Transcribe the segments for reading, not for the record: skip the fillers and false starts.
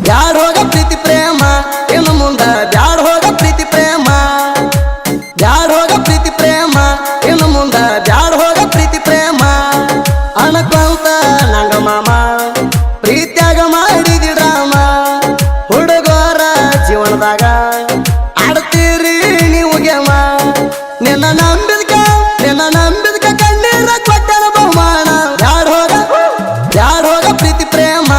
ಬ್ಯಾಡ ಹೋಗ ಪ್ರೀತಿ ಪ್ರೇಮ ಇನ್ನು ಮುಂದ ಬ್ಯಾಡ ಹೋಗ ಪ್ರೀತಿ ಪ್ರೇಮ ಬ್ಯಾಡ ಹೋಗ ಪ್ರೀತಿ ಪ್ರೇಮ ಇನ್ನು ಮುಂದ ಬ್ಯಾಡ ಹೋಗ ಪ್ರೀತಿ ಪ್ರೇಮ ಅನಕೊಂತ ನಂಗ ಮಾಮ ಪ್ರೀತ್ಯಾಗ ಮಾಡಿದಿ ಡ್ರಾಮ ಹುಡುಗರ ಜೀವನದಾಗ ಆಡ್ತೀರಿ ನೀವು ಗೇಮ ನಿನ್ನ ನಂಬಿದ್ಕ ಕಣ್ಣೀರ ಕೊಟ್ಟನ ಬಹುಮಾನ ಬ್ಯಾಡ ಹೋಗ ಪ್ರೀತಿ ಪ್ರೇಮ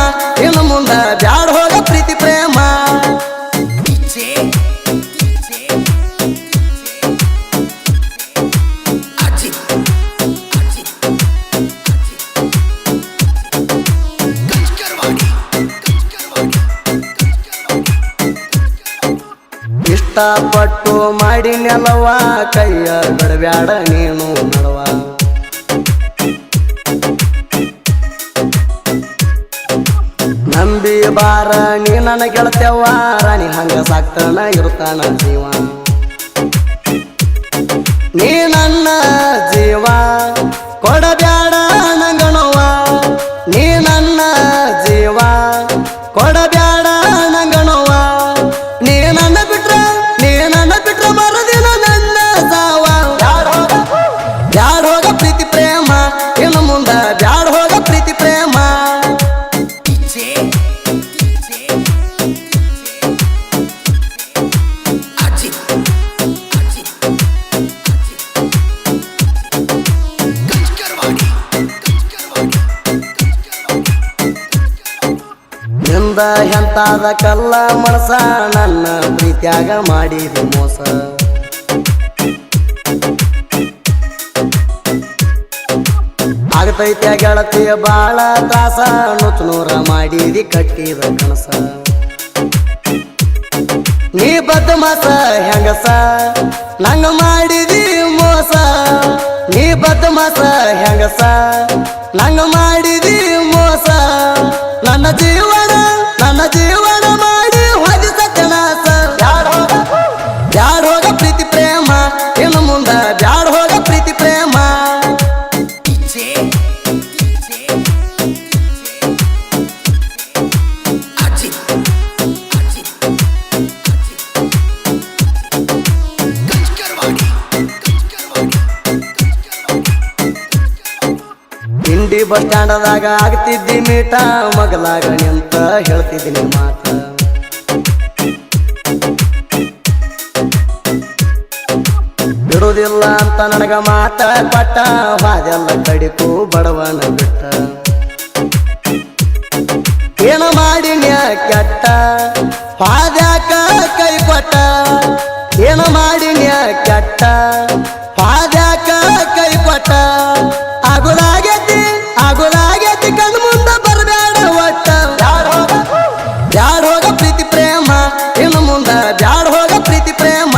ಇನ್ನು ಮುಂದ ಬ್ಯಾಡ ಹೋಗ ಪ್ರೀತಿ ಪ್ರೇಮ ಇಷ್ಟಪಟ್ಟು ಮಾಡಿ ನೆಲವ ಕೈಯ ಬಿಡಬ್ಯಾಡ ನೀನು ನಡವ ನಂಬಿ ಬಾರ ನೀ ನನ್ನ ಗೆಳತ್ಯವ್ವ ರಾಣಿ ಹಂಗ ಸಾಕ್ತಾನ ಇರ್ತಾನ ಜೀವ ನೀ ನನ್ನ ಜೀವ ಕೊಡಬ್ಯಾಡ ನಂಗಣವ ನೀ ನನ್ನ ಜೀವ ಕೊಡಬ್ಯಾಡ ನಂಗಣವ ನೀ ನನ್ನ ಬಿಟ್ರ ಮರದಿನ ನನ್ನ ಸಾವ ಬ್ಯಾಡ ಹೋಗ ಪ್ರೀತಿ ಪ್ರೇಮ ಇನ್ನು ಮುಂದ ಬ್ಯಾಡ ಹೋಗ ಪ್ರೀತಿ ಪ್ರೇಮ ನಿಂದ ಎಂತಾದ ಕಲ್ಲ ಮನಸ ನನ್ನ ಪ್ರೀತ್ಯಾಗ ಮಾಡಿದಿ ಮೋಸ ಆಗತೈತ್ಯ ಗೆಳತಿಯ ಬಾಳ ತ್ರಾಸ ನುಚ್ಚನೂರ ಮಾಡಿದಿ ಕಟ್ಟಿದ ಕನಸ ನೀ ಬದ್ಮಾಸ ಹೆಂಗಸ ನಂಗ ಮಾಡಿದಿ ಮೋಸ ನೀ ಬದ್ಮಾಸ ಹೆಂಗಸ ನಂಗ ಮಾಡಿದಿ ಮೋಸ ನನ್ನ ಜೀವನ ಮಾಡಿ ಹೋದಿ ಸತ್ಯನಾಶ ಬ್ಯಾಡ ಹೋಗ ಪ್ರೀತಿ ಪ್ರೇಮ ಇನ್ನು ಮುಂದ ಬ್ಯಾಡ ಹೋಗ ಪ್ರೀತಿ ಪ್ರೇಮ ಇಂಡಿ ಬಸ್ ಸ್ಟ್ಯಾಂಡದಾಗ ಆಗ್ತಿದ್ದಿ ಮೀಟ ಮಗಲಾಗ ನಿಂತ ಹೇಳ್ತಿದ್ದೀನಿ ಮಾತ ಬಿಡುವುದಿಲ್ಲ ಅಂತ ನನಗ ಮಾತ ಪಟ್ಟ ಹಾದೆಲ್ಲ ಕಡಿಕು ಬಡವನ ಬಿಟ್ಟ ಏನ ಮಾಡಿನ್ಯ ಕೆಟ್ಟ ಹಾದ್ಯಾಕ ಕೈ ಕೊಟ್ಟ ಏನ ಮಾಡಿನ್ಯ ಕೆಟ್ಟ ಹಾದ್ಯಾಕ ಕೈ ಕೊಟ್ಟ ಆಗುಲಾಗೈತಿ ಕಣ್ಣು ಮುಂದ ಬರಬೇಡ ಒಟ್ಟ ಬ್ಯಾಡ ಹೋಗ ಪ್ರೀತಿ ಪ್ರೇಮ ಇನ್ನು ಮುಂದ ಬ್ಯಾಡ ಹೋಗ ಪ್ರೀತಿ ಪ್ರೇಮ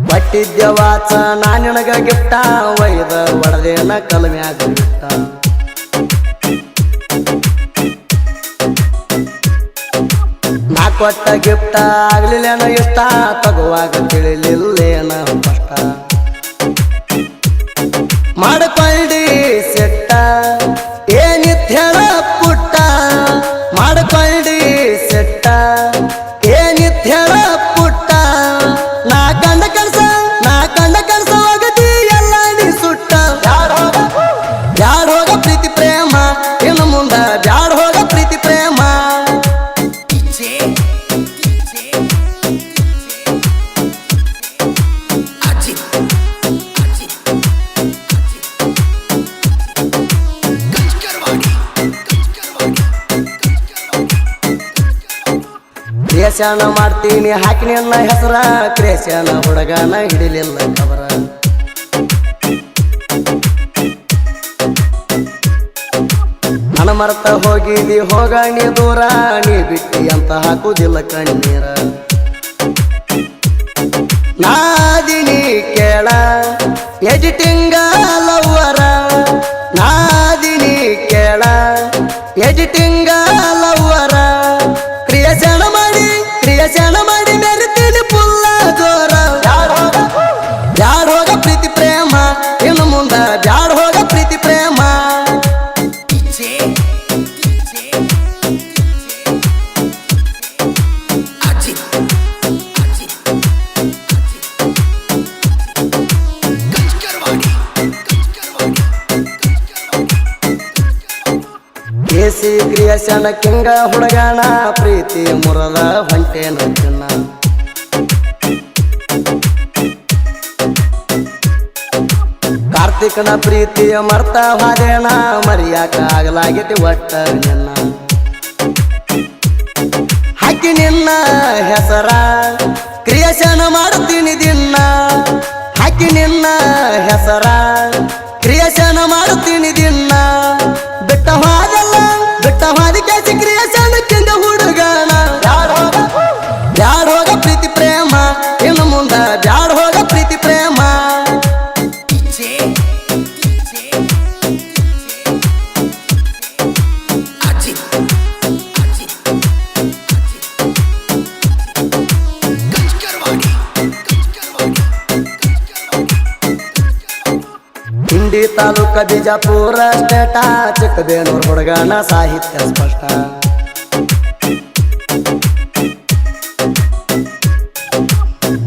ಬಟ್ಟಿದ್ಯ ವಾಚ ನಾನಿನಗ ಗಿಫ್ಟ ಒಯ್ದ ಒಡದೇನ ಕಲ್ಮ್ಯಾಗ ಬಿಟ್ಟ ನಾ ಕೊಟ್ಟ ಗಿಫ್ಟ ಆಗ್ಲಿಲ್ಲೇನ ಇಷ್ಟ ತಗುವಾಗ ತಿಳಿಲಿಲ್ಲೇನ ಕಷ್ಟ ಮಾಡ್ಕೊಳ್ಳಿ ಸೆಟ್ಟ ಏನಿತ್ ಹೇಳ ಪುಟ್ಟ ಮಾಡ್ಕೊಳ್ಳಿ ಸೆಟ್ಟ ಏನಿತ್ ಹೇಳ ಪುಟ್ಟ ನಾ ಕಂಡ ಕನಸ ಹೋಗದಿ ಎಲ್ಲ ನೀ ಸುಟ್ಟ ಬ್ಯಾಡ ಹೋಗ ಪ್ರೀತಿ ಪ್ರೇಮ ಇನ್ನು ಮುಂದ ಬ್ಯಾಡ ಹೋಗ ಪ್ರೀತಿ ಪ್ರೇಮ ಕ್ರೇಶನ ಮಾಡ್ತೀನಿ ಹಾಕಿನಿ ನನ್ನ ಹೆಸರ ಕ್ರೇಶನ ಹುಡುಗನ ಹಿಡಿಲಿಲ್ಲ ಕಬರ ನನ್ನ ಮರ್ತ ಹೋಗಿದಿ ಹೋಗ ನೀ ದೂರ ನೀ ಬಿಟ್ಟಿ ಅಂತ ಹಾಕುದಿಲ್ಲ ಕಣ್ಣೀರ ನಾದಿನಿ ಕೇಳ ಎಡಿಟಿಂಗ ಲವ್ವರ ನಾದಿನಿ ಕೇಳ ಎಡಿಟಿಂಗ ಲವ್ವರ ಕ್ರಿಯೇಷನ್ ಮಾಡಿ ಮೆರಿತೀನಿ ಪುಲ್ಲ ಜೋರ ಬ್ಯಾಡ ಹೋಗ ಪ್ರೀತಿ ಪ್ರೇಮ ಇನ್ನು ಮುಂದ ಬ್ಯಾಡ ಹೋಗ ಪ್ರೀತಿ ಪ್ರೇಮ ಕೇಸಿ ಕ್ರಿಯೇಷನ್ ಕಿಂಗ ಹುಡುಗಣ ಪ್ರೀತಿ ಮುರದ ಹೊಂಟೇನ ಚಿನ್ನ ಕಾರ್ತಿಕನ ಪ್ರೀತಿಯ ಮರ್ತ ಹಾದೇಣ ಮರಿಯಾಕ ಆಗಲಾಗೈತಿ ಒಟ್ಟ ನಿನ್ನ ಹಾಕಿ ನಿನ್ನ ಹೆಸರ ಕ್ರಿಯೇಷನ್ ಮಾಡ್ತೀನಿ ದಿನ ಹಾಕಿ ನಿನ್ನ ಹೆಸರ ಕ್ರಿಯೇಷನ್ ಮಾಡ್ತೀನಿ ದಿನ ಬಿಟ್ಟ ಹಾದಿ ಕೇಸಿ ಕ್ರಿಯೇಷನ್ ಕಿಂಗ ಹುಡುಗಣ ಬ್ಯಾಡ ಹೋಗ ಪ್ರೀತಿ ಪ್ರೇಮ ಇನ್ನು ಮುಂದ ಬ್ಯಾಡ ಹೋಗ ಪ್ರೀತಿ ಪ್ರೇಮ ಇಂಡಿ ತಾಲೂಕ ಬಿಜಾಪುರ ಸ್ಟೇಟ ಚಿಕ್ಕಬೇನೂರು ಹುಡುಗನ ಸಾಹಿತ್ಯ ಸ್ಪಷ್ಟ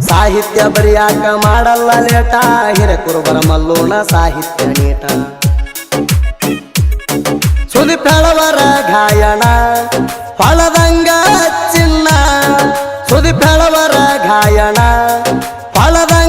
ಸಾಹಿತ್ಯ ಬರಿಯಾಕ ಮಾಡಲ್ಲ ಲೇಟ ಹಿರೇಕುರುಬರ ಮಲ್ಲೋಣ ಸಾಹಿತ್ಯ ನೀಟ ಸುದೀಪ್ ಹೇಳವರ ಗಾಯನ ಹೊಳದಂಗ ಚಿನ್ನ ಸುದೀಪ್ ಹೇಳವರ ಗಾಯನ ಹೊಳದಂಗ